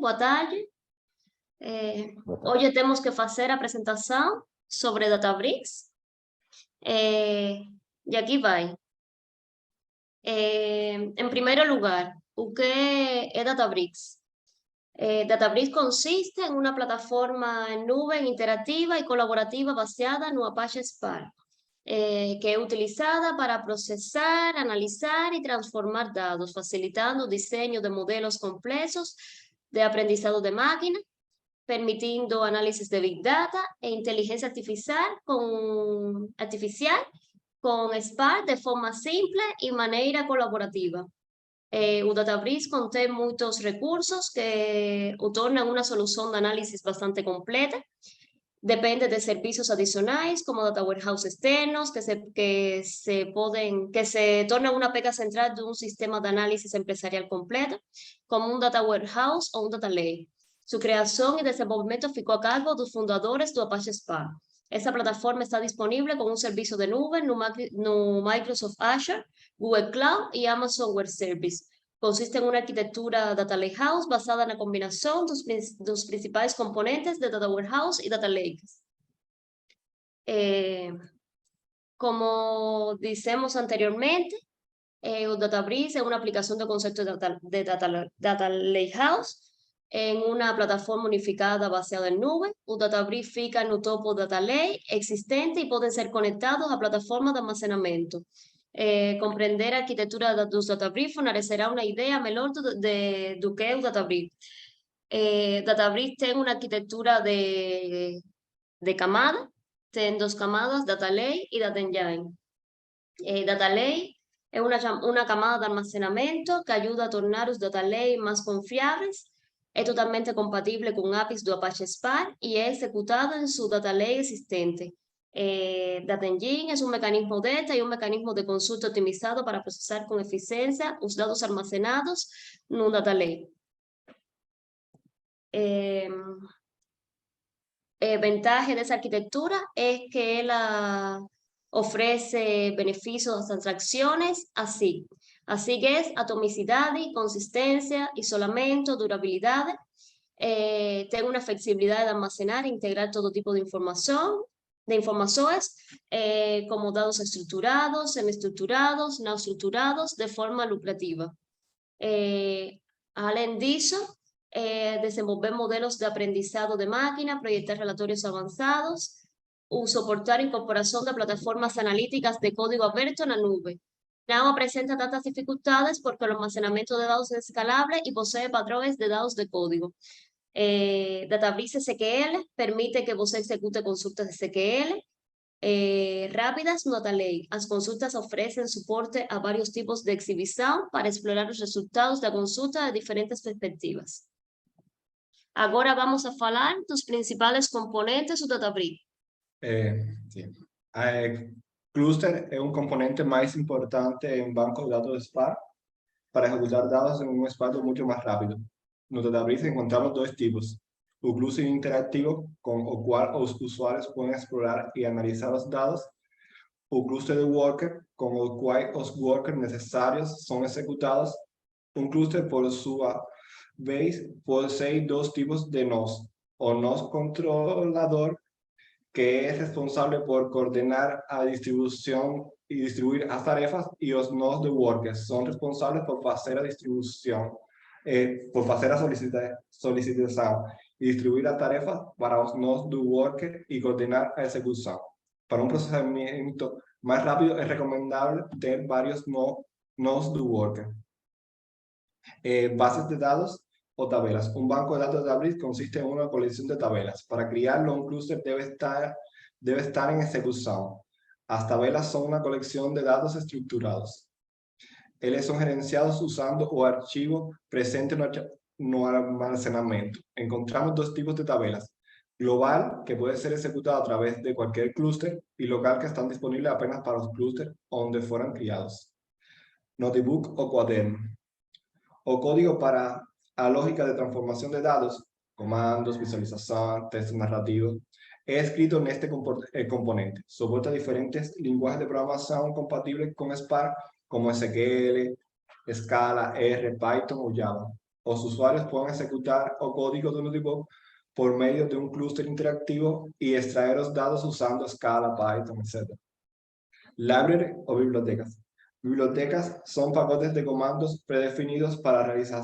boa tarde. Hoje temos que fazer a apresentação sobre Databricks. E aqui vai. Em primeiro lugar, o que é Databricks? Databricks consiste em uma plataforma em nuvem interativa e colaborativa baseada no Apache Spark, que é utilizada para processar, analisar e transformar dados, facilitando o desenho de modelos complexos de aprendizado de máquina, permitindo análisis de Big Data e inteligência artificial com Spark de forma simples e maneira colaborativa. O Databricks contém muitos recursos que o tornam uma solução de análise bastante completa. Depende de servicios adicionales como Data Warehouse externos que se tornan una pega central de un sistema de análisis empresarial completo, como un Data Warehouse o un Data Lake. Su creación y desenvolvimiento ficou a cargo dos fundadores do Apache Spark. Essa plataforma está disponible con un servicio de nube no Microsoft Azure, Google Cloud y Amazon Web Service. Consiste en una arquitectura Data Lakehouse basada en la combinación de los principales componentes de Data Warehouse y Data Lakes. Como decimos anteriormente, Databricks es una aplicación de concepto de Data Lakehouse en una plataforma unificada basada en nube. O Databricks fica no topo Data Lake existente y pueden ser conectados a plataformas de almacenamiento. Compreender a arquitectura dos Databricks fornecerá uma ideia melhor do que é o Databricks. Databricks tem uma arquitetura de camada, tem 2 camadas, Data Lake e Data Engine. Data Lake é uma camada de armazenamento que ajuda a tornar os Data Lake mais confiáveis, é totalmente compatível com APIs do Apache Spark e é executado em seu Data Lake existente. Data Engine es un mecanismo de data y un mecanismo de consulta optimizado para procesar con eficiencia los datos almacenados en un Data Lake. Ventaja de esa arquitectura es que ella ofrece beneficios a las transacciones así que es atomicidad, consistencia, isolamiento, durabilidad. Tiene una flexibilidad de almacenar e integrar todo tipo de informaciones, como dados estructurados, semiestructurados, no estructurados, de forma lucrativa. Além disso, desenvolver modelos de aprendizado de máquina, proyectar relatorios avanzados, soportar incorporación de plataformas analíticas de código abierto en la nube. No presenta tantas dificultades porque el almacenamiento de datos es escalable y posee patrones de datos de código. Databricks SQL permite que você execute consultas de SQL rápidas no Data Lake. As consultas ofrecen soporte a varios tipos de exhibición para explorar los resultados de la consulta de diferentes perspectivas. Agora vamos a falar dos principales componentes do Databricks. Sim. Cluster é um componente mais importante em um banco de dados de Spark para executar dados em um espaço muito mais rápido. No Databricks encontramos 2 tipos: o cluster interativo, com o qual os usuários podem explorar e analisar os dados; o cluster de worker, com o qual os workers necessários são executados. Um cluster, por sua vez, possui 2 tipos de nós: o nós controlador, que es responsable por coordinar a distribución y distribuir las tarefas, y los nodos de workers son responsables por hacer la distribución, por hacer la solicitación y distribuir las tarefas para los nodos de worker y coordinar la ejecución. Para un procesamiento más rápido es recomendable tener varios nodos de worker. Bases de datos o tabelas. Un banco de datos de Databricks consiste en una colección de tabelas. Para crearlo, un clúster debe estar en ejecución. Las tabelas son una colección de datos estructurados. Ellos son gerenciados usando o archivo presente no almacenamiento. Encontramos 2 tipos de tabelas: global, que puede ser ejecutado a través de cualquier clúster, y local, que están disponibles apenas para los clústeres donde fueron criados. Notebook o cuaderno. O código para la lógica de transformación de datos, comandos, visualización, texto narrativo, es escrito en este componente. Soporta diferentes lenguajes de programación compatibles con Spark, como SQL, Scala, R, Python o Java. Los usuarios pueden ejecutar o código de un notebook por medio de un clúster interactivo y extraer los datos usando Scala, Python, etc. Library o bibliotecas. Bibliotecas son paquetes de comandos predefinidos para realizar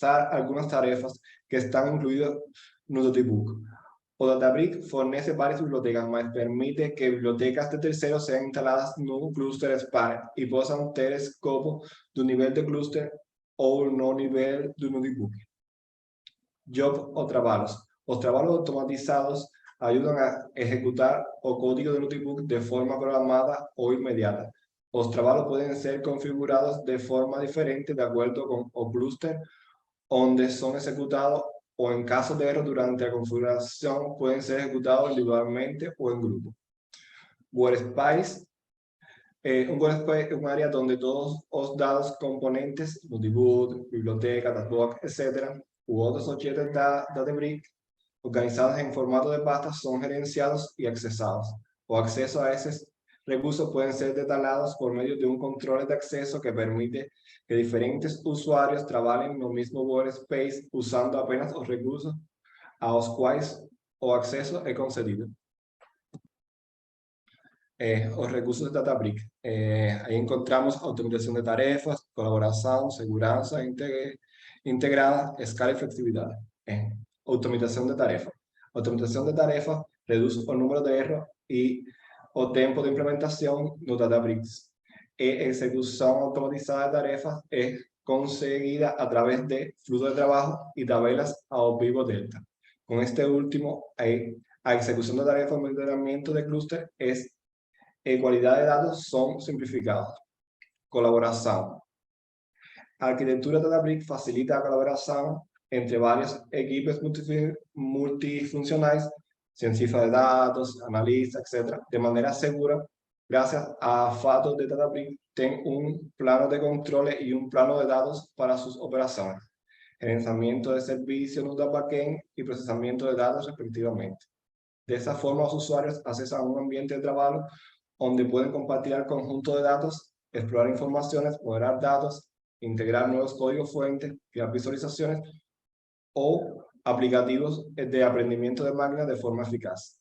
algunas tareas que están incluidas en un notebook. O Databricks fornece varias bibliotecas, mas permite que bibliotecas de terceros sean instaladas en un clúster Spark y possam ter escopo do nível de clúster ou no nível do notebook. Job o trabalhos. Os trabalhos automatizados ayudan a ejecutar o código de notebook de forma programada o inmediata. Los trabajos pueden ser configurados de forma diferente de acuerdo con el clúster donde son ejecutados o en caso de error durante la configuración pueden ser ejecutados individualmente o en grupo. Workspace. Un workspace es un área donde todos los datos componentes, notebook, biblioteca, dashboard, etc., u otros objetos de Databricks organizados en formato de pastas son gerenciados y accesados. O acceso a esos recursos pueden ser detallados por medio de un control de acceso que permite que diferentes usuarios trabajen en el mismo workspace usando apenas los recursos a los cuales o acceso es concedido. Los recursos de Databricks. Ahí encontramos automatización de tareas, colaboración, seguridad integrada, escala y flexibilidad. Automatización de tareas. Automatización de tareas reduce el número de errores y el tiempo de implementación no Databricks. Ejecución automatizada de tareas es conseguida a través de flujo de trabajo y tablas a vivo delta. Con este último, la ejecución de tareas de monitoreamiento de clúster es cualidad de datos son simplificados. Colaboración. Arquitectura de Databricks facilita la colaboración entre varios equipos multifuncionales, científicos de datos, analistas, etc., de manera segura, gracias a fato de Databricks tienen un plano de controles y un plano de datos para sus operaciones, gerenciamiento de servicios en un backend y procesamiento de datos respectivamente. De esa forma, los usuarios accesan a un ambiente de trabajo donde pueden compartir el conjunto de datos, explorar informaciones, moderar datos, integrar nuevos códigos fuentes, crear visualizaciones o aplicativos de aprendimiento de máquinas de forma eficaz.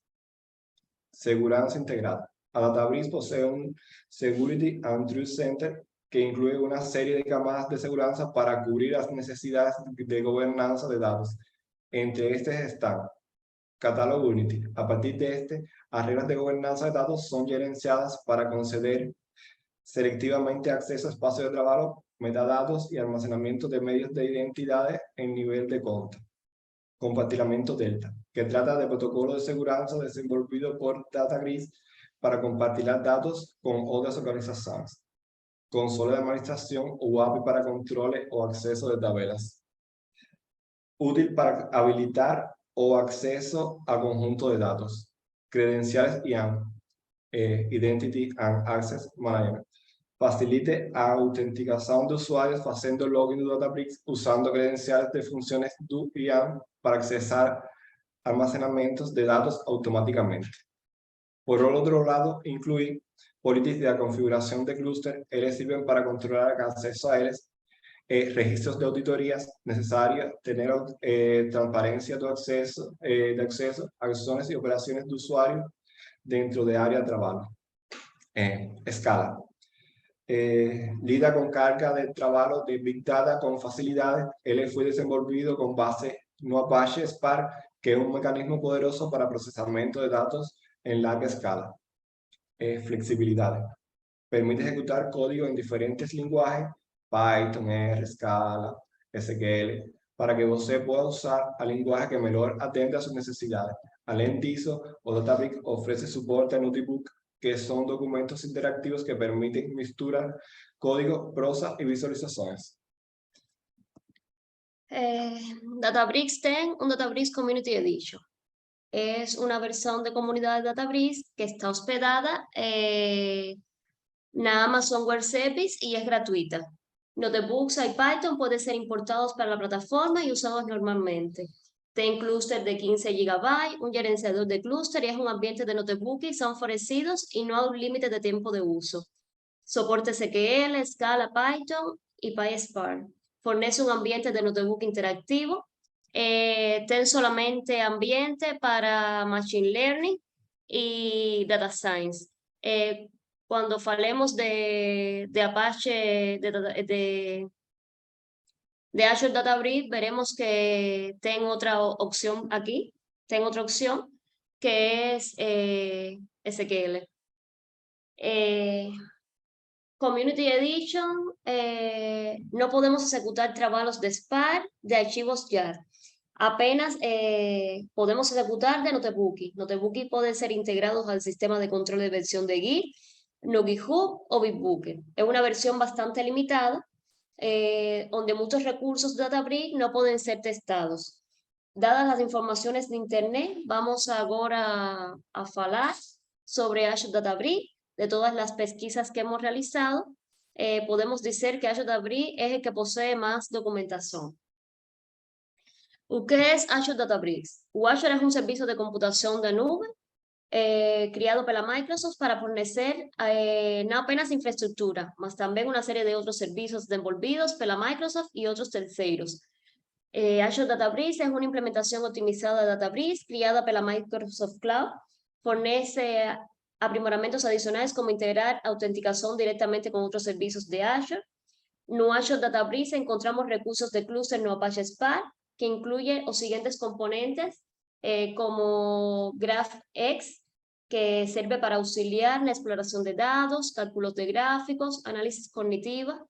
Seguridad integrada. Databricks posee un Security and Trust Center que incluye una serie de camadas de seguridad para cubrir las necesidades de gobernanza de datos. Entre estas están Catálogo Unity. A partir de las reglas de gobernanza de datos son gerenciadas para conceder selectivamente acceso a espacios de trabajo, metadatos y almacenamiento de medios de identidades en nivel de conta. Compartilamiento Delta, que trata de protocolo de seguridad desenvolvido por Databricks para compartir datos con otras organizaciones. Consola de administración o API para controles o acceso de tablas. Útil para habilitar o acceso a conjunto de datos. Credenciales IAM, Identity and Access Management. Facilite a autenticación de usuarios haciendo login de Databricks usando credenciales de funciones do IAM para accesar almacenamientos de datos automáticamente. Por el otro lado, incluye políticas de configuración de clúster. Ellos sirven para controlar el acceso a ellos, registros de auditorías necesarios, tener transparencia de acceso, acciones y operaciones de usuario dentro de área de trabajo. Scala. Lida con carga de trabajo de Big Data con facilidades. Él fue desenvolvido con base no Apache Spark, que es un mecanismo poderoso para procesamiento de datos en larga escala. Flexibilidad. Permite ejecutar código en diferentes lenguajes, Python, R, Scala, SQL, para que usted pueda usar el lenguaje que mejor atienda a sus necesidades. Além disso, o Databricks ofrece soporte a notebook, que son documentos interactivos que permiten misturar código, prosa y visualizaciones. Databricks tiene un Databricks Community Edition. Es una versión de comunidad de Databricks que está hospedada en Amazon Web Service y es gratuita. Notebooks y Python pueden ser importados para la plataforma y usados normalmente. Tiene clúster de 15 GB, un gerenciador de clúster y es un ambiente de notebook y son ofrecidos y no hay un límite de tiempo de uso. Soporte SQL, Scala, Python y PySpark. fornece un ambiente de notebook interactivo. Ten solamente ambiente para Machine Learning y Data Science. Cuando falemos de Apache, de Azure Databricks, veremos que tengo otra opción aquí, tengo otra opción que es SQL. Community Edition, no podemos ejecutar trabajos de Spark, de archivos YAR. Apenas podemos ejecutar de Notebookie. Notebookie pueden ser integrados al sistema de control de versión de Git, NoGitHub o Bitbucket. Es una versión bastante limitada, donde muchos recursos de Databricks no pueden ser testados. Dadas las informaciones de Internet, vamos ahora a hablar sobre Azure Databricks. De todas las pesquisas que hemos realizado, podemos decir que Azure Databricks es el que posee más documentación. ¿Qué es Azure Databricks? Azure es un servicio de computación de nube creado por la Microsoft para fornecer no apenas infraestructura, mas también una serie de otros servicios desenvolvidos por la Microsoft y otros terceros. Azure Databricks es una implementación optimizada de Databricks creada por la Microsoft Cloud. Fornece aprimoramientos adicionales como integrar autenticación directamente con otros servicios de Azure. En Azure Databricks encontramos recursos de clúster no Apache Spark que incluye los siguientes componentes como GraphX, que sirve para auxiliar la exploración de datos, cálculos de gráficos, análisis cognitiva.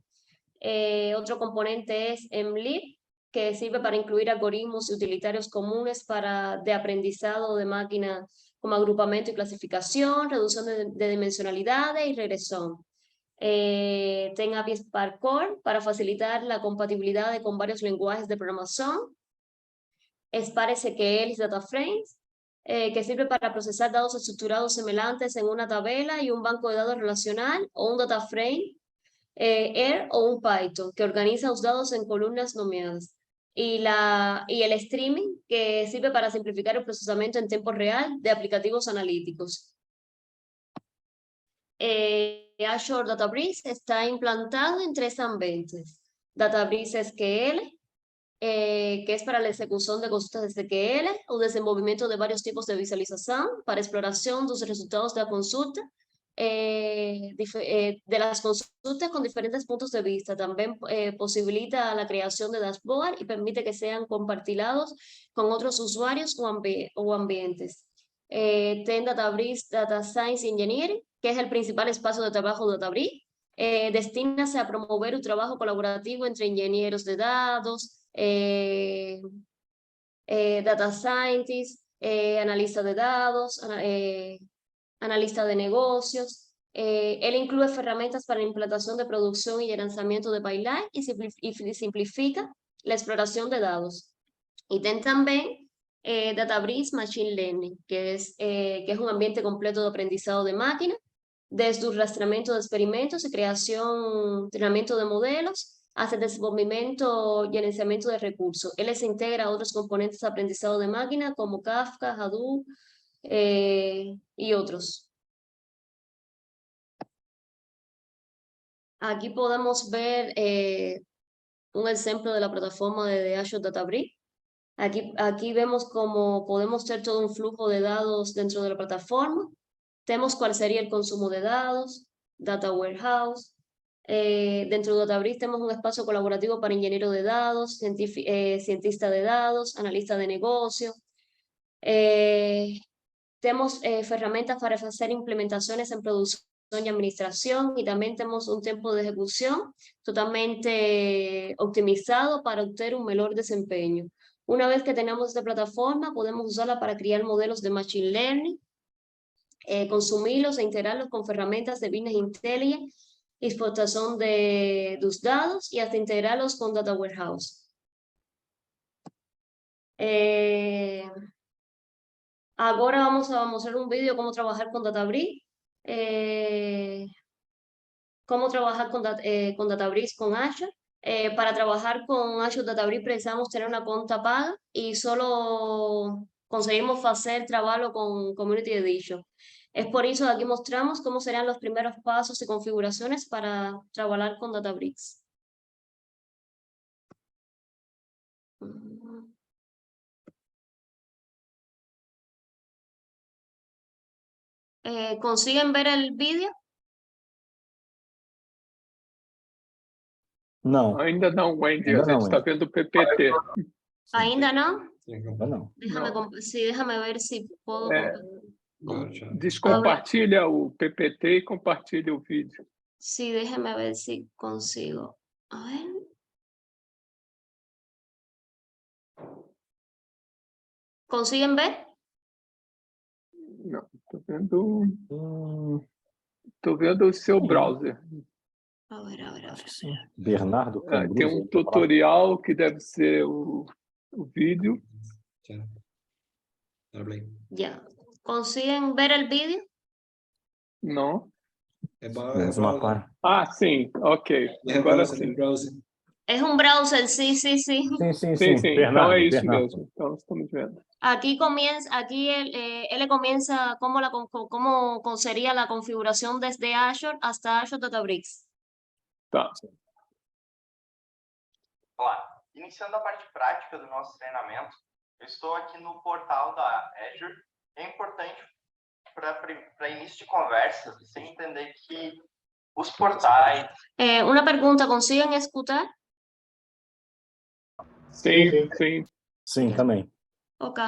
Otro componente es MLib, que sirve para incluir algoritmos utilitarios comunes de aprendizado de máquina como agrupamiento y clasificación, reducción de dimensionalidades y regresión. Ten API Spark Core para facilitar la compatibilidad con varios lenguajes de programación. Spark SQL y Data Frames, que sirve para procesar datos estructurados semejantes en una tabla y un banco de datos relacional o un data frame, R o un Python, que organiza los datos en columnas nomeadas. Y el streaming, que sirve para simplificar el procesamiento en tiempo real de aplicativos analíticos. Azure Databricks está implantado en 3 ambientes. Databricks SQL, que es para la ejecución de consultas de SQL o desenvolvimiento de varios tipos de visualización para exploración de los resultados de la consulta, de las consultas con diferentes puntos de vista. También posibilita la creación de dashboard y permite que sean compartidos con otros usuarios o ambientes. Ten Databricks Data Science Engineering, que es el principal espacio de trabajo de Databricks. Destínase a promover un trabajo colaborativo entre ingenieros de datos, data scientists, analistas de datos, analista de negocios. Él incluye herramientas para la implantación de producción y lanzamiento de pipeline y simplifica la exploración de datos. Y ten también Databricks Machine Learning, que es un ambiente completo de aprendizado de máquina, desde el rastreamiento de experimentos y creación, entrenamiento de modelos, hasta el desenvolvimiento y gerenciamiento de recursos. Él se integra a otros componentes de aprendizado de máquina como Kafka, Hadoop y otros. Aquí podemos ver un ejemplo de la plataforma de Azure Databricks. Aquí vemos cómo podemos tener todo un flujo de datos dentro de la plataforma. Tenemos cuál sería el consumo de datos, Data Warehouse. Dentro de Databricks tenemos un espacio colaborativo para ingenieros de datos, cientistas de datos, analistas de negocio. Tenemos herramientas para hacer implementaciones en producción y administración, y también tenemos un tiempo de ejecución totalmente optimizado para obtener un mejor desempeño. Una vez que tenemos esta plataforma, podemos usarla para crear modelos de Machine Learning, consumirlos e integrarlos con herramientas de Business Intelligence, exportación de los datos y hasta integrarlos con Data Warehouse. Ahora vamos a mostrar un vídeo cómo trabajar con Databricks. Cómo trabajar con Databricks con Azure. Para trabajar con Azure Databricks precisamos tener una cuenta paga y solo conseguimos hacer trabajo con Community Edition. Es por eso que aquí mostramos cómo serán los primeros pasos y configuraciones para trabajar con Databricks. ¿Consiguen ver el vídeo? Não, Ainda não, Wendy. Ainda A gente não, está Wendy. vendo o PPT. ¿Ainda no? ainda não. Sí, déjame ver si puedo... Descompartilha o PPT e compartilha o vídeo. Sí, déjame ver si consigo. A ver. ¿Consiguen ver? Não, tô vendo o seu browser. A ver, a ver, a Acho ver. que sim. Bernardo Cambruso. Tem um tutorial que deve ser o vídeo. Ya. ¿Consiguen ver el vídeo? Não. Menos uma página. Ah, sim, ok. Agora sim. Es un browser, sí, sí, sí. Sim. Sim. Então Bernardo, é isso Bernardo. mesmo. Então estamos vendo. Aquí él le comienza cómo sería la configuración desde Azure hasta Azure Databricks. Tá. Olá, iniciando a parte prática do nosso treinamento, eu estou aqui no portal da Azure. É importante para início de conversa você entender que os portais... Una pregunta, ¿consiguen escuchar? Sim. Sim, também. Ok.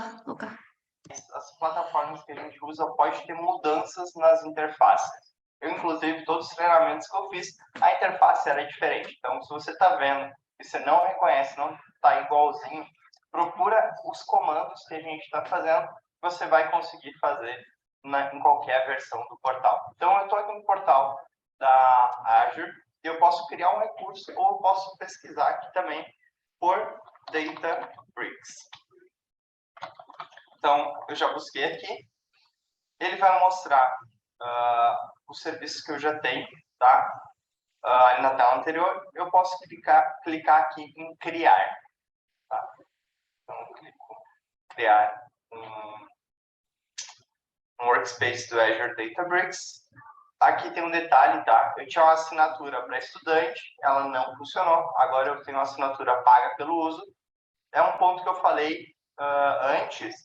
As plataformas que a gente usa pode ter mudanças nas interfaces. Eu, inclusive, todos os treinamentos que eu fiz, a interface era diferente. Então, se você está vendo e você não reconhece, não está igualzinho, procura os comandos que a gente está fazendo, você vai conseguir fazer em qualquer versão do portal. Então, eu estou aqui no portal da Azure e eu posso criar um recurso ou eu posso pesquisar aqui também por Databricks. Então, eu já busquei aqui. Ele vai mostrar os serviços que eu já tenho, tá? Ali na tela anterior, eu posso clicar aqui em criar. Tá? Então, eu clico em criar um workspace do Azure Databricks. Aqui tem um detalhe, tá? Eu tinha uma assinatura para estudante, ela não funcionou. Agora eu tenho uma assinatura paga pelo uso. É um ponto que eu falei antes,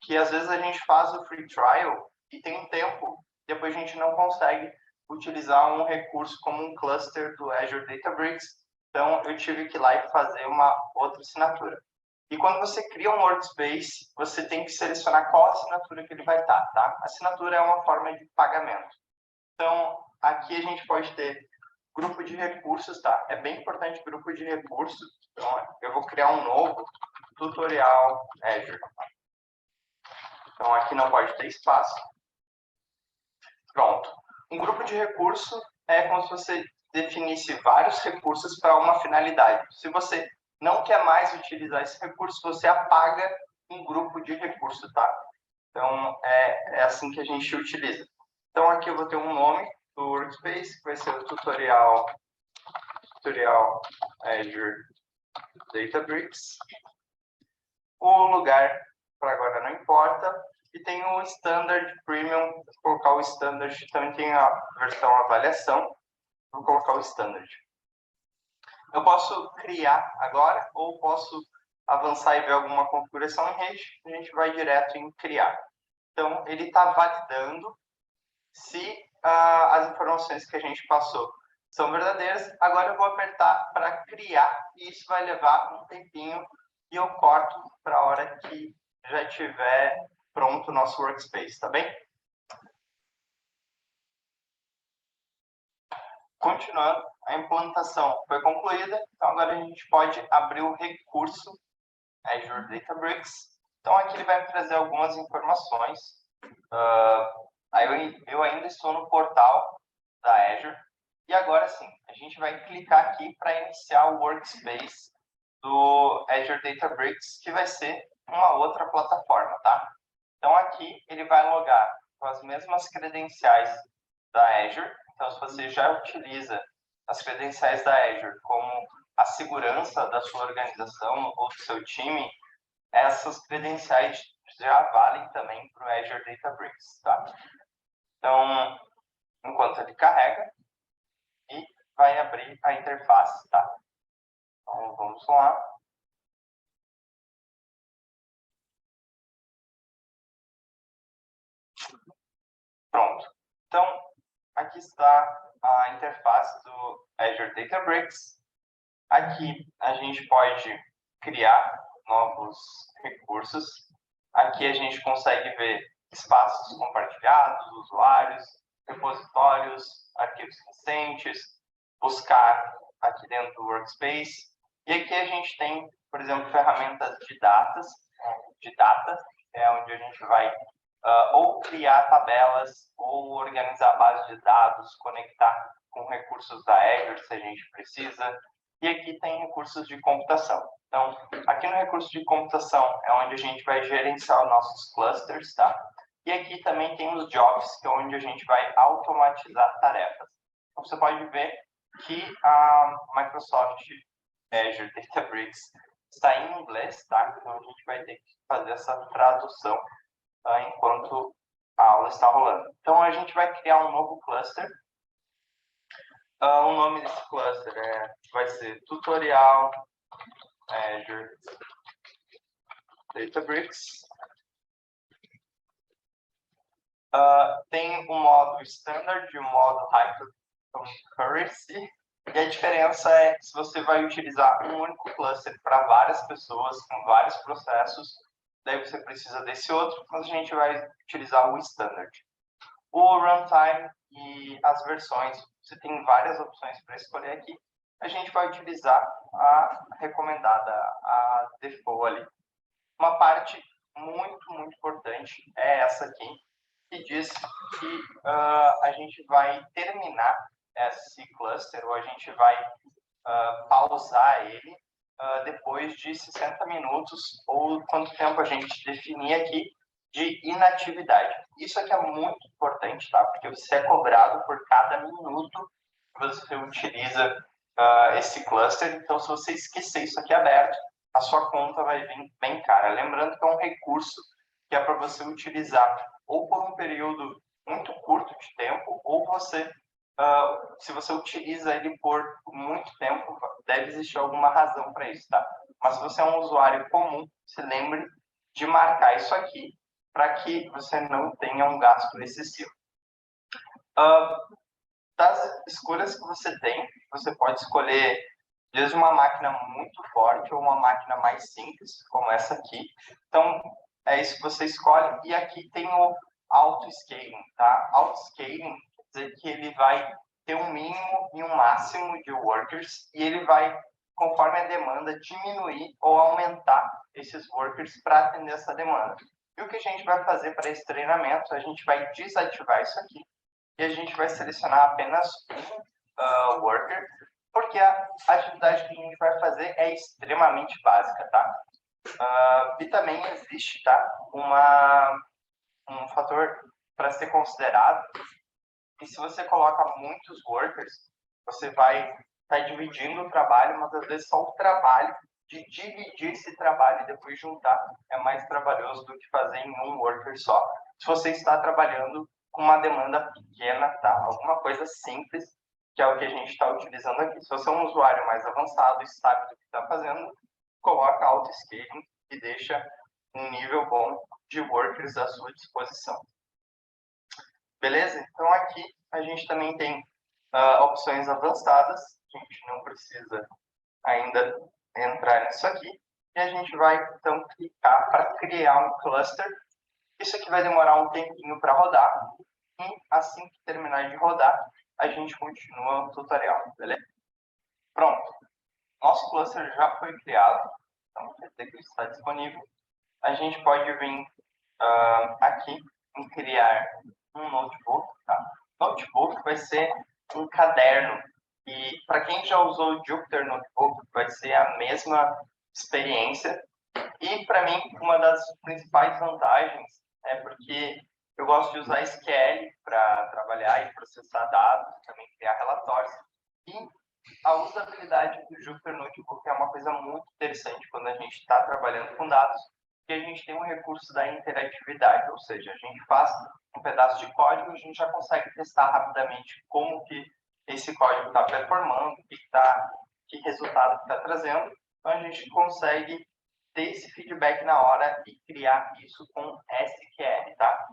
que às vezes a gente faz o free trial e tem um tempo, depois a gente não consegue utilizar um recurso como um cluster do Azure Databricks. Então, eu tive que ir lá e fazer uma outra assinatura. E quando você cria um workspace, você tem que selecionar qual assinatura que ele vai estar, tá? A assinatura é uma forma de pagamento. Então, aqui a gente pode ter grupo de recursos, tá? É bem importante grupo de recursos. Então, eu vou criar um novo tutorial Azure. Então, aqui não pode ter espaço. Pronto. Um grupo de recurso é como se você definisse vários recursos para uma finalidade. Se você não quer mais utilizar esse recurso, você apaga um grupo de recurso, tá? Então, é assim que a gente utiliza. Então, aqui eu vou ter um nome do workspace, que vai ser o tutorial Azure Databricks. O lugar, para agora, não importa. E tem o Standard Premium, vou colocar o Standard, também tem a versão avaliação, vou colocar o Standard. Eu posso criar agora, ou posso avançar e ver alguma configuração em rede, a gente vai direto em criar. Então, ele está validando se as informações que a gente passou são verdadeiras. Agora eu vou apertar para criar, e isso vai levar um tempinho, e eu corto para a hora que já estiver pronto o nosso workspace, tá bem? Continuando, a implantação foi concluída, então agora a gente pode abrir o recurso Azure Databricks. Então aqui ele vai trazer algumas informações. Eu ainda estou no portal da Azure, e agora sim, a gente vai clicar aqui para iniciar o workspace do Azure Databricks, que vai ser uma outra plataforma, tá? Então, aqui ele vai logar com as mesmas credenciais da Azure. Então, se você já utiliza as credenciais da Azure como a segurança da sua organização ou do seu time, essas credenciais já valem também para o Azure Databricks, tá? Então, enquanto ele carrega, e vai abrir a interface, tá? Então, vamos lá. Pronto. Então, aqui está a interface do Azure Databricks. Aqui a gente pode criar novos recursos. Aqui a gente consegue ver espaços compartilhados, usuários, repositórios, arquivos recentes, buscar aqui dentro do Workspace. E aqui a gente tem, por exemplo, ferramentas de data, é onde a gente vai ou criar tabelas, ou organizar bases de dados, conectar com recursos da Azure, se a gente precisa. E aqui tem recursos de computação. Então, aqui no recurso de computação é onde a gente vai gerenciar os nossos clusters, tá? E aqui também tem os jobs, que é onde a gente vai automatizar tarefas. Então, você pode ver que a Microsoft Azure Databricks está em inglês, tá? Então, a gente vai ter que fazer essa tradução enquanto a aula está rolando. Então, a gente vai criar um novo cluster. O nome desse cluster vai ser Tutorial Azure Databricks. Tem o modo Standard e o modo High Concurrency. E a diferença é que se você vai utilizar um único cluster para várias pessoas, com vários processos, daí você precisa desse outro, mas a gente vai utilizar o Standard. O Runtime e as versões, você tem várias opções para escolher aqui. A gente vai utilizar a recomendada, a default ali. Uma parte muito importante é essa aqui, que diz que a gente vai terminar esse cluster, ou a gente vai pausar ele depois de 60 minutos, ou quanto tempo a gente definir aqui de inatividade. Isso aqui é muito importante, tá? Porque você é cobrado por cada minuto que você utiliza esse cluster. Então, se você esquecer isso aqui aberto, a sua conta vai vir bem cara. Lembrando que é um recurso que é para você utilizar ou por um período muito curto de tempo, ou você, se você utiliza ele por muito tempo, deve existir alguma razão para isso, tá? Mas se você é um usuário comum, se lembre de marcar isso aqui para que você não tenha um gasto excessivo. Das escolhas que você tem, você pode escolher desde uma máquina muito forte ou uma máquina mais simples, como essa aqui. Então, é isso que você escolhe. E aqui tem o auto-scaling, tá? Auto-scaling quer dizer que ele vai ter um mínimo e um máximo de workers e ele vai, conforme a demanda, diminuir ou aumentar esses workers para atender essa demanda. E o que a gente vai fazer para esse treinamento? A gente vai desativar isso aqui e a gente vai selecionar apenas um worker, porque a atividade que a gente vai fazer é extremamente básica, tá? E também existe, tá, um fator para ser considerado, e se você coloca muitos workers, você vai estar dividindo o trabalho, mas às vezes só o trabalho de dividir esse trabalho e depois juntar é mais trabalhoso do que fazer em um worker só. Se você está trabalhando com uma demanda pequena, tá? Alguma coisa simples, que é o que a gente está utilizando aqui. Se você é um usuário mais avançado e sabe do que está fazendo, coloca auto-scaling e deixa um nível bom de workers à sua disposição. Beleza? Então, aqui a gente também tem opções avançadas, que a gente não precisa ainda entrar nisso aqui. E a gente vai, então, clicar para criar um cluster. Isso aqui vai demorar um tempinho para rodar. E assim que terminar de rodar, a gente continua o tutorial, beleza? Pronto. Nosso cluster já foi criado. Então, quer dizer que ele está disponível. A gente pode vir aqui em criar um notebook, tá? Notebook vai ser um caderno. E para quem já usou o Jupyter Notebook, vai ser a mesma experiência. E para mim, uma das principais vantagens é porque eu gosto de usar SQL para trabalhar e processar dados, também criar relatórios. E a usabilidade do Jupyter Notebook é uma coisa muito interessante quando a gente está trabalhando com dados, que a gente tem um recurso da interatividade, ou seja, a gente faz um pedaço de código e a gente já consegue testar rapidamente como que esse código está performando, que resultado está trazendo. Então, a gente consegue ter esse feedback na hora e criar isso com SQL, tá?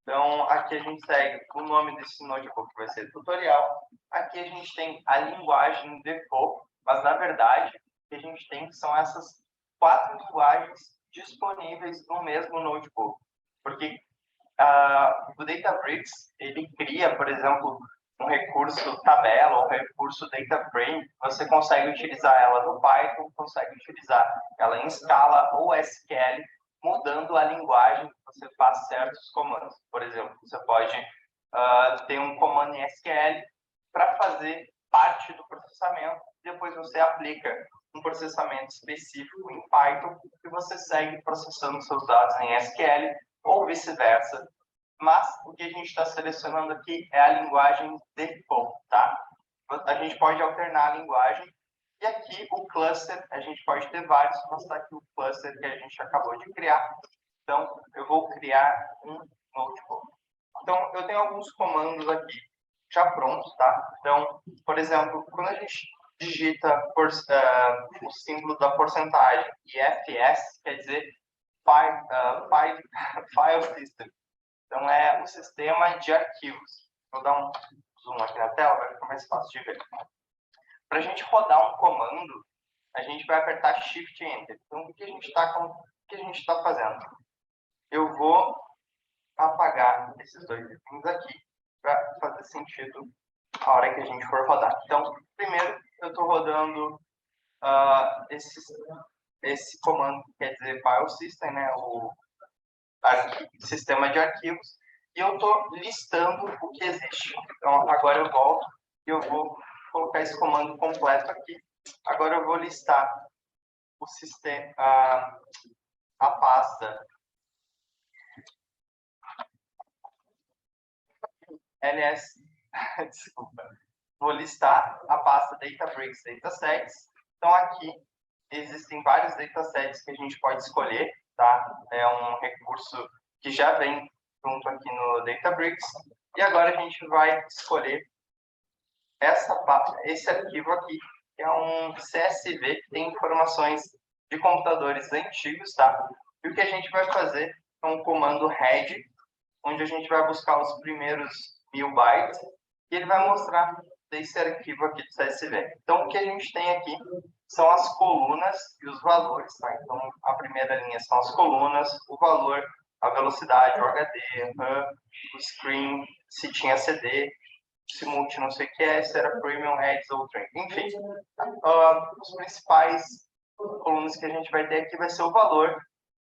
Então, aqui a gente segue o nome desse notebook, que vai ser tutorial. Aqui a gente tem a linguagem default, mas na verdade, o que a gente tem são essas 4 linguagens disponíveis no mesmo notebook. Porque o Databricks, ele cria, por exemplo, um recurso tabela ou um recurso DataFrame, você consegue utilizar ela no Python, consegue utilizar ela em Scala ou SQL, mudando a linguagem que você faz certos comandos. Por exemplo, você pode ter um comando em SQL para fazer parte do processamento, depois você aplica um processamento específico em Python e você segue processando seus dados em SQL ou vice-versa. Mas o que a gente está selecionando aqui é a linguagem default, tá? A gente pode alternar a linguagem. E aqui o cluster, a gente pode ter vários, mas está aqui o cluster que a gente acabou de criar. Então, eu vou criar um notebook. Então, eu tenho alguns comandos aqui já prontos, tá? Então, por exemplo, quando a gente digita o símbolo da porcentagem e FS, quer dizer File System. Então, é um sistema de arquivos. Vou dar um zoom aqui na tela, vai ficar mais fácil de ver. Para a gente rodar um comando, a gente vai apertar Shift Enter. Então, o que a gente está fazendo? Eu vou apagar esses 2 itens aqui para fazer sentido a hora que a gente for rodar. Então, primeiro, eu estou rodando esse comando, que quer dizer File System, né? O sistema de arquivos, e eu estou listando o que existe. Então, agora eu volto e eu vou colocar esse comando completo aqui. Agora eu vou listar o sistema, a pasta ls, desculpa, vou listar a pasta Databricks Datasets. Então, aqui existem vários datasets que a gente pode escolher, tá? É um recurso que já vem junto aqui no Databricks. E agora a gente vai escolher esse arquivo aqui, que é um CSV que tem informações de computadores antigos, tá? E o que a gente vai fazer é um comando head, onde a gente vai buscar os primeiros 1000 bytes, e ele vai mostrar desse arquivo aqui do CSV. Então, o que a gente tem aqui são as colunas e os valores, tá? Então, a primeira linha são as colunas, o valor, a velocidade, o HD, RAM, o screen, se tinha CD, se multi não sei o que é, se era premium, ads ou trend. Enfim, os principais colunas que a gente vai ter aqui vai ser o valor,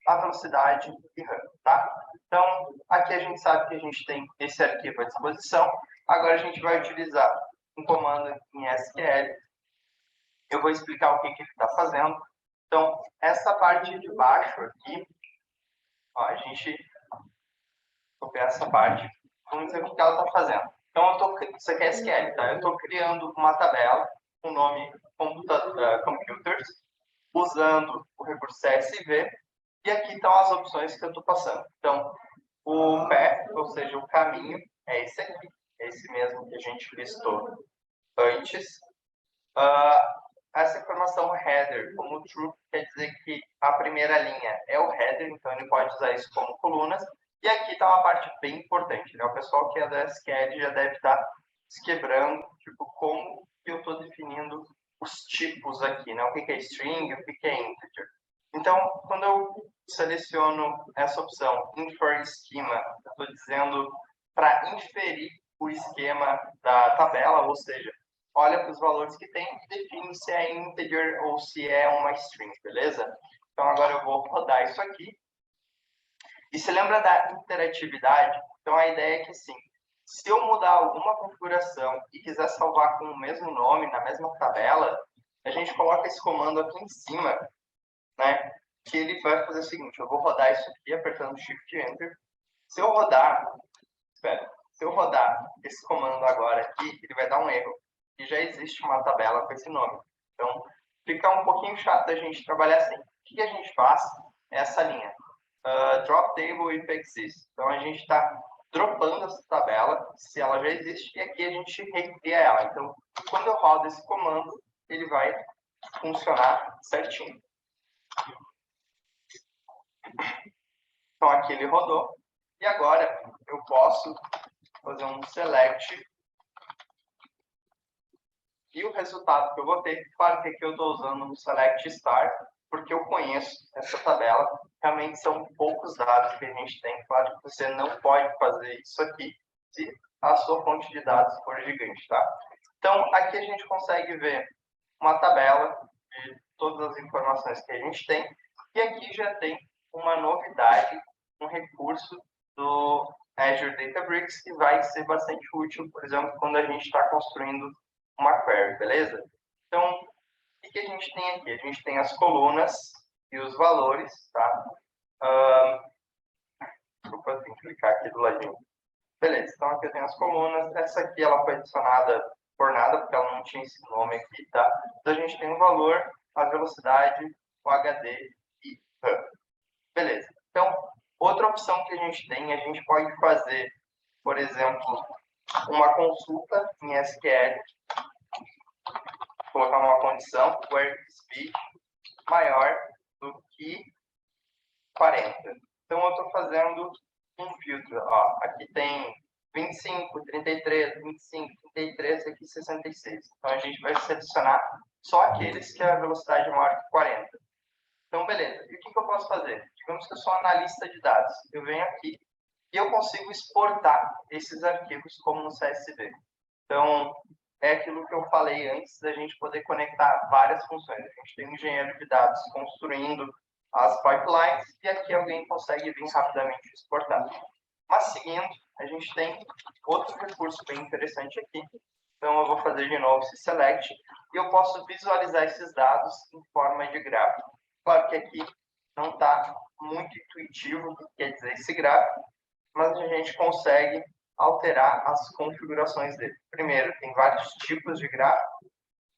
a velocidade e RAM, tá? Então, aqui a gente sabe que a gente tem esse arquivo à disposição. Agora a gente vai utilizar um comando em SQL. Eu vou explicar o que ele está fazendo. Então, essa parte de baixo aqui, ó, a gente copiar essa parte. Vamos ver o que ela está fazendo. Então, isso aqui é SQL, tá? Eu estou criando uma tabela com o nome Computers, usando o recurso CSV, e aqui estão as opções que eu estou passando. Então, o path, ou seja, o caminho, é esse aqui, é esse mesmo que a gente listou antes. Essa informação header, como true, quer dizer que a primeira linha é o header, então ele pode usar isso como colunas. E aqui está uma parte bem importante, né? O pessoal que é da SQL já deve estar se quebrando, tipo, como que eu estou definindo os tipos aqui, né? O que é string, o que é integer. Então, quando eu seleciono essa opção, Infer Schema, eu estou dizendo para inferir o esquema da tabela, ou seja, olha para os valores que tem e define se é integer ou se é uma string, beleza? Então, agora eu vou rodar isso aqui. E se lembra da interatividade? Então, a ideia é que, sim, se eu mudar alguma configuração e quiser salvar com o mesmo nome, na mesma tabela, a gente coloca esse comando aqui em cima, né? Que ele vai fazer o seguinte, eu vou rodar isso aqui, apertando Shift Enter. Se eu rodar esse comando agora aqui, ele vai dar um erro. E já existe uma tabela com esse nome. Então, fica um pouquinho chato a gente trabalhar assim. O que a gente faz? É essa linha. Drop table if exists. Então, a gente está dropando essa tabela, se ela já existe, e aqui a gente recria ela. Então, quando eu rodo esse comando, ele vai funcionar certinho. Então, aqui ele rodou. E agora, eu posso fazer um select e o resultado que eu vou ter, claro que aqui eu estou usando um select star, porque eu conheço essa tabela, realmente são poucos dados que a gente tem, claro que você não pode fazer isso aqui se a sua fonte de dados for gigante, tá? Então, aqui a gente consegue ver uma tabela de todas as informações que a gente tem, e aqui já tem uma novidade, um recurso do Azure Databricks que vai ser bastante útil, por exemplo, quando a gente está construindo uma query, beleza? Então, o que a gente tem aqui? A gente tem as colunas e os valores, tá? Desculpa, tem que clicar aqui do ladinho. Beleza, então aqui eu tenho as colunas. Essa aqui ela foi adicionada por nada, porque ela não tinha esse nome aqui, tá? Então a gente tem o valor, a velocidade, o HD e RAM. Beleza. Então, outra opção que a gente pode fazer, por exemplo, uma consulta em SQL, colocar uma condição, where speed maior do que 40. Então, eu estou fazendo um filtro. Ó, aqui tem 25, 33, 25, 33, aqui 66. Então, a gente vai selecionar só aqueles que a velocidade é maior que 40. Então, beleza. E o que eu posso fazer? Digamos que eu sou analista de dados. Eu venho aqui e eu consigo exportar esses arquivos como no CSV. Então, é aquilo que eu falei antes da gente poder conectar várias funções. A gente tem um engenheiro de dados construindo as pipelines e aqui alguém consegue vir rapidamente exportar. Mas seguindo, a gente tem outro recurso bem interessante aqui. Então, eu vou fazer de novo esse select e eu posso visualizar esses dados em forma de gráfico. Claro que aqui não está muito intuitivo o que quer dizer esse gráfico, mas a gente consegue alterar as configurações dele. Primeiro, tem vários tipos de gráfico,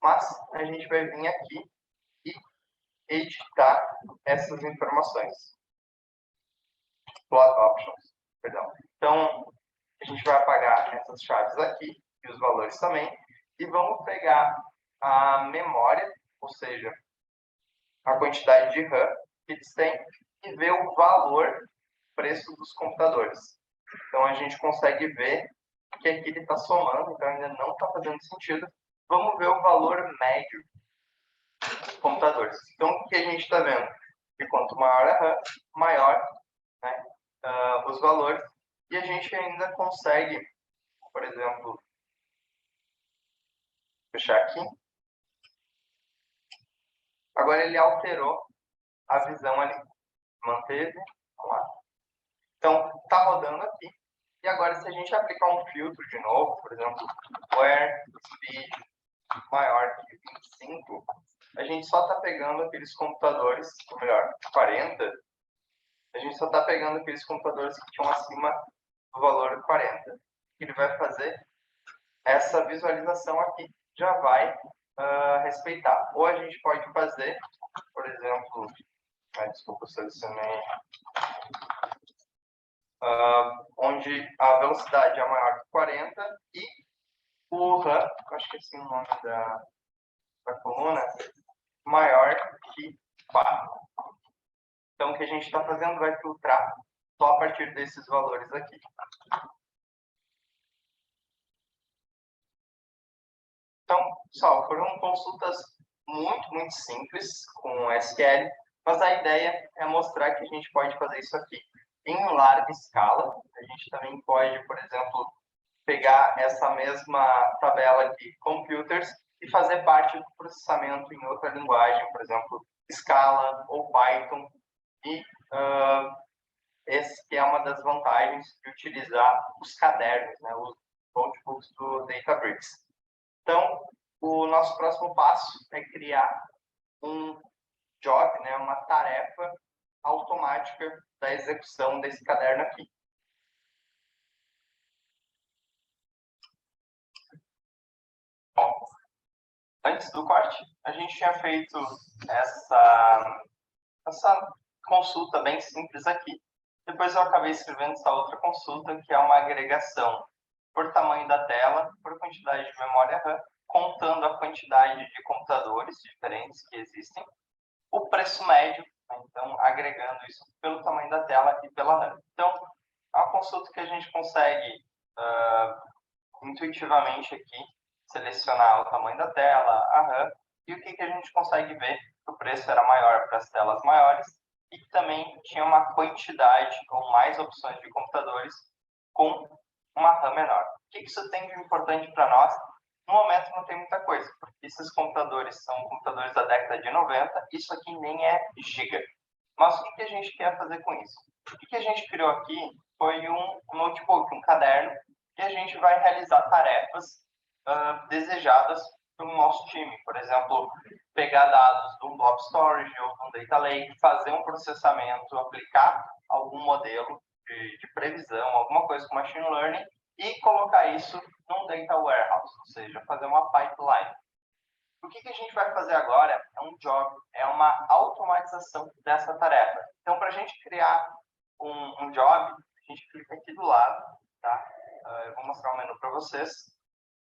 mas a gente vai vir aqui e editar essas informações. Plot options, perdão. Então, a gente vai apagar essas chaves aqui e os valores também, e vamos pegar a memória, ou seja, a quantidade de RAM que eles têm, e ver o valor, preço dos computadores. Então, a gente consegue ver que aqui ele está somando, então ainda não está fazendo sentido. Vamos ver o valor médio dos computadores. Então, o que a gente está vendo? Que quanto maior a RAM, maior, né, os valores. E a gente ainda consegue, por exemplo, fechar aqui. Agora ele alterou a visão ali. Manteve. Vamos lá. Então, está rodando aqui. E agora, se a gente aplicar um filtro de novo, por exemplo, where speed maior que 25, a gente só está pegando aqueles computadores, ou melhor, 40, a gente só está pegando aqueles computadores que tinham acima do valor 40. O que ele vai fazer? Essa visualização aqui já vai respeitar. Ou a gente pode fazer, por exemplo, desculpa, eu selecionei, onde a velocidade é maior que 40 e o RAM, acho que esse é o nome da coluna, maior que 4. Então, o que a gente está fazendo vai filtrar só a partir desses valores aqui. Então, pessoal, foram consultas muito simples com SQL, mas a ideia é mostrar que a gente pode fazer isso aqui em larga escala. A gente também pode, por exemplo, pegar essa mesma tabela de computers e fazer parte do processamento em outra linguagem, por exemplo, Scala ou Python. E esse que é uma das vantagens de utilizar os cadernos, né, os notebooks do Databricks. Então, o nosso próximo passo é criar um job, né, uma tarefa automática da execução desse caderno aqui. Bom, antes do corte, a gente tinha feito essa consulta bem simples aqui. Depois eu acabei escrevendo essa outra consulta, que é uma agregação por tamanho da tela, por quantidade de memória RAM, contando a quantidade de computadores diferentes que existem, o preço médio, né? Então agregando isso pelo tamanho da tela e pela RAM. Então, a consulta que a gente consegue intuitivamente aqui selecionar o tamanho da tela, a RAM, e o que a gente consegue ver que o preço era maior para as telas maiores e que também tinha uma quantidade ou mais opções de computadores com uma RAM menor. O que isso tem de importante para nós? No momento não tem muita coisa, porque esses computadores são computadores da década de 90, isso aqui nem é giga. Mas o que a gente quer fazer com isso? O que a gente criou aqui foi um notebook, um caderno, e a gente vai realizar tarefas desejadas pelo nosso time. Por exemplo, pegar dados de um blob storage ou de um data lake, fazer um processamento, aplicar algum modelo de previsão, alguma coisa com machine learning e colocar isso num data warehouse, ou seja, fazer uma pipeline. O que a gente vai fazer agora é um job, é uma automatização dessa tarefa. Então, para a gente criar um job, a gente clica aqui do lado, tá? Eu vou mostrar o menu para vocês.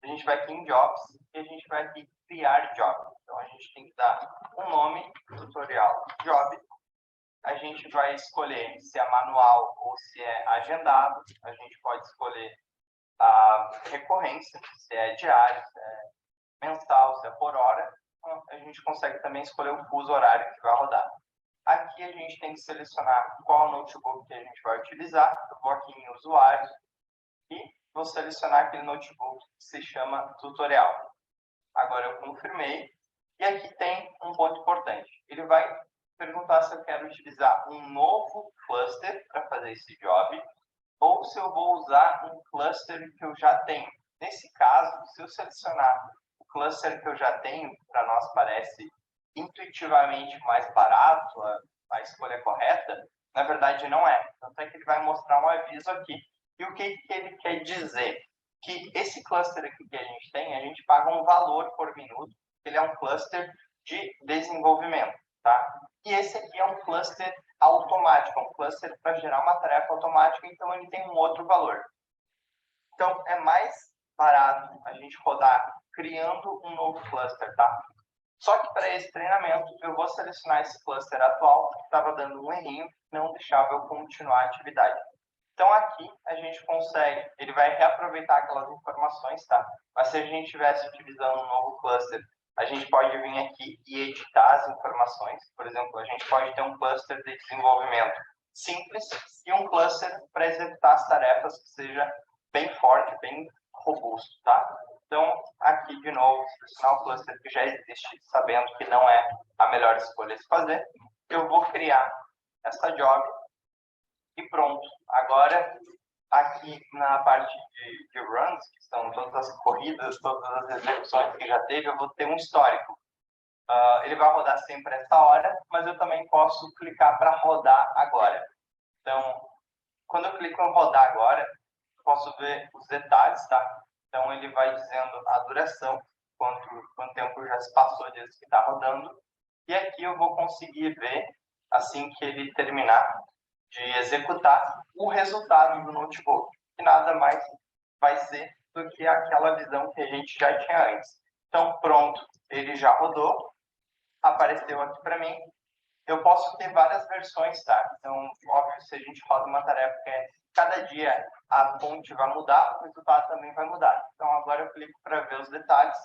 A gente vai aqui em Jobs e a gente vai aqui criar job. Então, a gente tem que dar um nome, tutorial, job. A gente vai escolher se é manual ou se é agendado. A gente pode escolher a recorrência, se é diário, se é mensal, se é por hora. Então, a gente consegue também escolher o fuso horário que vai rodar. Aqui a gente tem que selecionar qual notebook que a gente vai utilizar. Eu vou aqui em usuários e vou selecionar aquele notebook que se chama tutorial. Agora eu confirmei. E aqui tem um ponto importante. Ele vai perguntar se eu quero utilizar um novo cluster para fazer esse job ou se eu vou usar um cluster que eu já tenho. Nesse caso, se eu selecionar o cluster que eu já tenho, para nós parece intuitivamente mais barato, a escolha correta, na verdade não é. Tanto é que ele vai mostrar um aviso aqui. E o que ele quer dizer? Que esse cluster aqui que a gente tem, a gente paga um valor por minuto, ele é um cluster de desenvolvimento, tá? E esse aqui é um cluster automático, um cluster para gerar uma tarefa automática, então ele tem um outro valor. Então, é mais barato a gente rodar criando um novo cluster, tá? Só que para esse treinamento, eu vou selecionar esse cluster atual, que estava dando um errinho, não deixava eu continuar a atividade. Então, aqui, a gente consegue, ele vai reaproveitar aquelas informações, tá? Mas se a gente estivesse utilizando um novo cluster, a gente pode vir aqui e editar as informações. Por exemplo, a gente pode ter um cluster de desenvolvimento simples e um cluster para executar as tarefas que seja bem forte, bem robusto, tá? Então, aqui, de novo, selecionar o cluster que já existe, sabendo que não é a melhor escolha a se fazer. Eu vou criar essa job e pronto. Agora, aqui na parte de runs, que são todas as corridas, todas as execuções que já teve, eu vou ter um histórico. Ele vai rodar sempre essa hora, mas eu também posso clicar para rodar agora. Então, quando eu clico em rodar agora, eu posso ver os detalhes, tá? Então, ele vai dizendo a duração, quanto tempo já se passou desde que está rodando. E aqui eu vou conseguir ver, assim que ele terminar de executar, o resultado do notebook, que nada mais vai ser do que aquela visão que a gente já tinha antes. Então, pronto, ele já rodou, apareceu aqui para mim. Eu posso ter várias versões, tá? Então, óbvio, se a gente roda uma tarefa que é cada dia a fonte vai mudar, o resultado também vai mudar. Então, agora eu clico para ver os detalhes.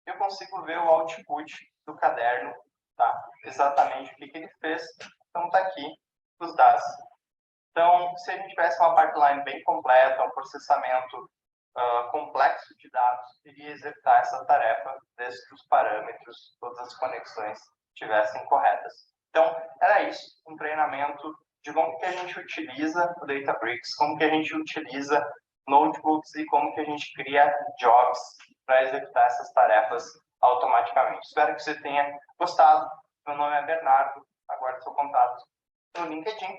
Eu consigo ver o output do caderno, tá? Exatamente o que ele fez. Então, está aqui os dados. Então, se a gente tivesse uma pipeline bem completa, um processamento complexo de dados, iria executar essa tarefa desde que os parâmetros, todas as conexões estivessem corretas. Então, era isso, um treinamento de como que a gente utiliza o Databricks, como que a gente utiliza notebooks e como que a gente cria jobs para executar essas tarefas automaticamente. Espero que você tenha gostado. Meu nome é Bernardo, aguardo seu contato no LinkedIn.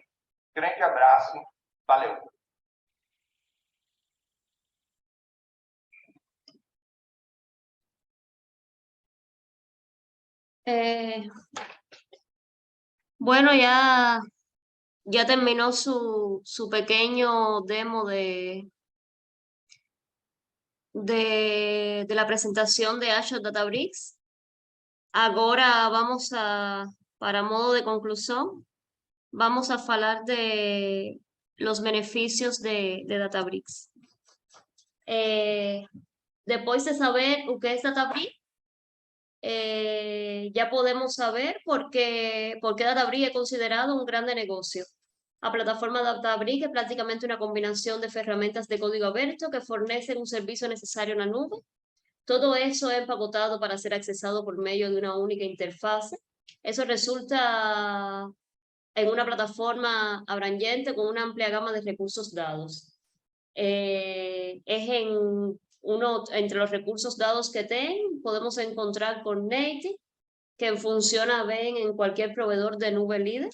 Grande abraço, valeu! Bueno, ya terminó su pequeño demo de la presentación de Azure Databricks. Agora para modo de conclusão, vamos a falar los beneficios de Databricks. Después de saber lo que es Databricks, ya podemos saber por qué Databricks es considerado un grande negocio. La plataforma Databricks es prácticamente una combinación de herramientas de código abierto que fornecen un servicio necesario en la nube. Todo eso es empacotado para ser accesado por medio de una única interfase. Eso resulta en una plataforma abrangente con una amplia gama de recursos dados. Entre los recursos dados que podemos encontrar Native, que funciona bien en cualquier proveedor de nube líder,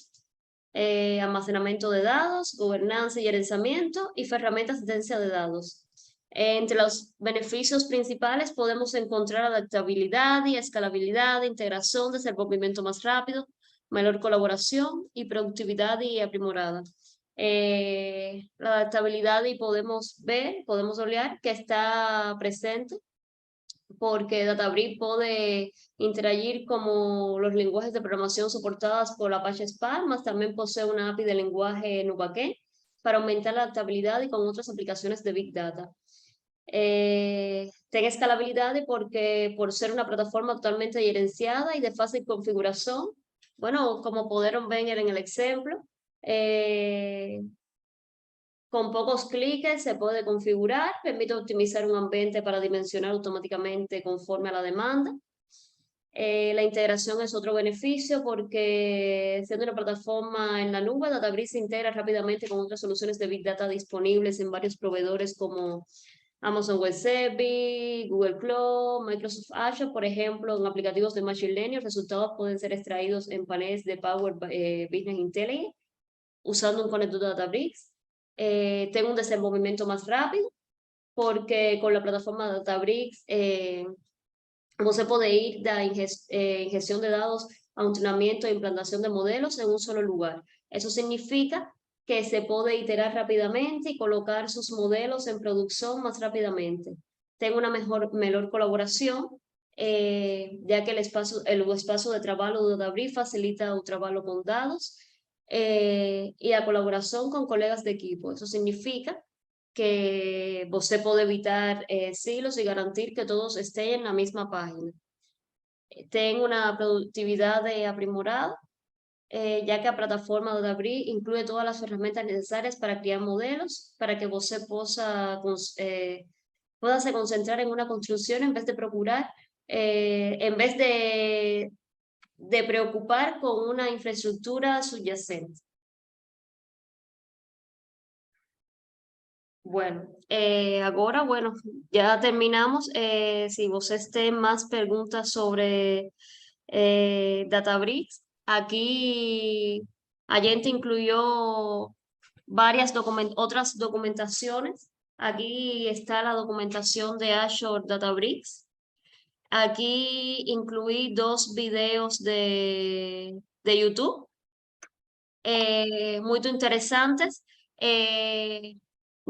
almacenamiento de dados, gobernanza y gerenciamiento y herramientas de ciencia de dados. Entre los beneficios principales podemos encontrar adaptabilidad y escalabilidad, integración, desenvolvimiento más rápido, mayor colaboración y productividad y aprimorada. La adaptabilidad y podemos olear que está presente porque Databricks puede interagir como los lenguajes de programación soportados por Apache Spark, más también posee una API de lenguaje Nubank para aumentar la adaptabilidad y con otras aplicaciones de Big Data. Tiene escalabilidad porque por ser una plataforma totalmente gerenciada y de fácil configuración, bueno, como pudieron ver en el ejemplo, con pocos clics se puede configurar, permite optimizar un ambiente para dimensionar automáticamente conforme a la demanda. La integración es otro beneficio porque siendo una plataforma en la nube, Databricks se integra rápidamente con otras soluciones de Big Data disponibles en varios proveedores como Amazon Web Service, Google Cloud, Microsoft Azure, por ejemplo, en aplicativos de Machine Learning, resultados pueden ser extraídos en paneles de Power Business Intelligence usando un conector de Databricks. Tengo un desenvolvimiento más rápido porque con la plataforma Databricks se puede ir de ingestión de datos a entrenamiento e implantación de modelos en un solo lugar. Eso significa que se puede iterar rápidamente y colocar sus modelos en producción más rápidamente. Tengo una mejor colaboración, ya que el espacio de trabajo de Databricks facilita el trabajo con datos y la colaboración con colegas de equipo. Eso significa que usted puede evitar silos y garantir que todos estén en la misma página. Tengo una productividad aprimorada, ya que la plataforma de Databricks incluye todas las herramientas necesarias para crear modelos, para que usted pueda se concentrar en una construcción en vez de preocupar con una infraestructura subyacente. Bueno, ahora, ya terminamos. Si ustedes tienen más preguntas sobre Databricks, aquí Agente incluyó otras documentaciones. Aquí está la documentación de Azure Databricks. Aquí incluí 2 videos de YouTube, muy interesantes.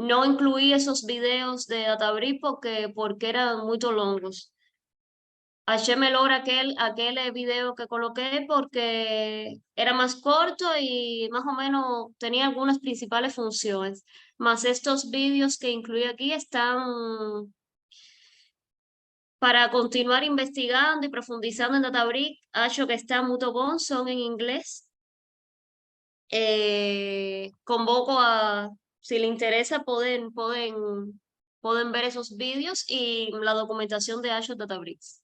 No incluí esos videos de Databricks porque eran muy longos. Achei melhor aquel video que coloqué porque era más corto y más o menos tenía algunas principales funciones. Mas estos vídeos que incluí aquí están para continuar investigando y profundizando en Databricks. Acho que está muy bom, son en inglés. Convoco si le interesa, pueden ver esos vídeos y la documentación de Azure Databricks.